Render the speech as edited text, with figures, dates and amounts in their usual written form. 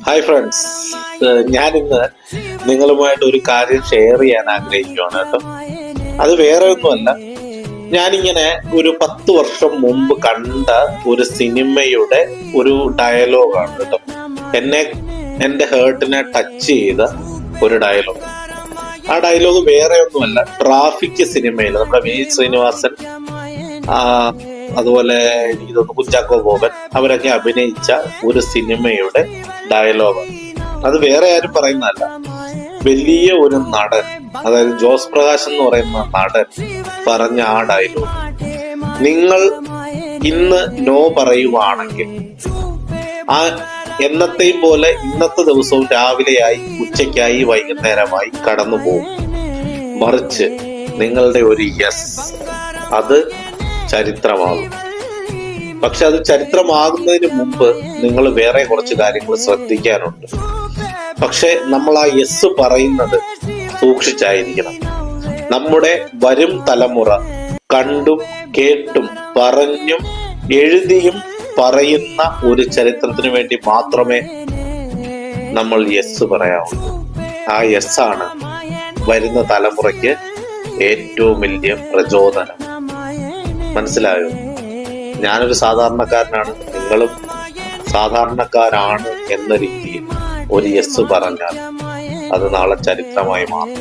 Hi friends, ഞാനിന്ന് നിങ്ങളുമായിട്ട് ഒരു കാര്യം ഷെയർ ചെയ്യാൻ ആഗ്രഹിക്കുകയാണ് കേട്ടോ. അത് വേറെ ഒന്നുമല്ല, ഞാനിങ്ങനെ ഒരു 10 വർഷം മുമ്പ് കണ്ട ഒരു സിനിമയുടെ ഒരു ഡയലോഗാണ് കേട്ടോ. എൻ്റെ ഹേർട്ടിനെ ടച്ച് ചെയ്ത ഒരു ഡയലോഗ്. ആ ഡയലോഗ് വേറെ ഒന്നുമല്ല, ട്രാഫിക് സിനിമയിൽ നമ്മുടെ വി ശ്രീനിവാസൻ, അതുപോലെ എനിക്ക് തോന്നുന്നു കുഞ്ചാക്കോ ബോബൻ അവരൊക്കെ അഭിനയിച്ച ഒരു സിനിമയുടെ ഡയലോഗാണ്. അത് വേറെ ആരും പറയുന്നതല്ല, വലിയ ഒരു നടൻ, അതായത് ജോസ് പ്രകാശ് എന്ന് പറയുന്ന നടൻ പറഞ്ഞ ആ ഡയലോഗ്. നിങ്ങൾ ഇന്ന് നോ പറയുവാണെങ്കിൽ ആ എന്നത്തെയും പോലെ ഇന്നത്തെ ദിവസവും രാവിലെയായി, ഉച്ചയ്ക്കായി, വൈകുന്നേരമായി കടന്നു പോകും. മറിച്ച് നിങ്ങളുടെ ഒരു യെസ് അത് ചരിത്രമാകും. പക്ഷെ അത് ചരിത്രമാകുന്നതിന് മുമ്പ് നിങ്ങൾ വേറെ കുറച്ച് കാര്യങ്ങൾ ശ്രദ്ധിക്കാനുണ്ട്. പക്ഷെ നമ്മൾ ആ യെസ് പറയുന്നത് സൂക്ഷിച്ചായിരിക്കണം. നമ്മുടെ വരും തലമുറ കണ്ടും കേട്ടും പറഞ്ഞും എഴുതിയും പറയുന്ന ഒരു ചരിത്രത്തിന് വേണ്ടി മാത്രമേ നമ്മൾ യെസ് പറയാവുള്ളൂ. ആ യെസ് ആണ് വരുന്ന തലമുറയ്ക്ക് ഏറ്റവും വലിയ പ്രചോദനം. മനസ്സിലായോ? ഞാനൊരു സാധാരണക്കാരനാണ്, നിങ്ങളും സാധാരണക്കാരാണ് എന്ന രീതിയിൽ ഒരു യെസ് പറഞ്ഞാൽ അത് നാളെ ചരിത്രമായി മാറും.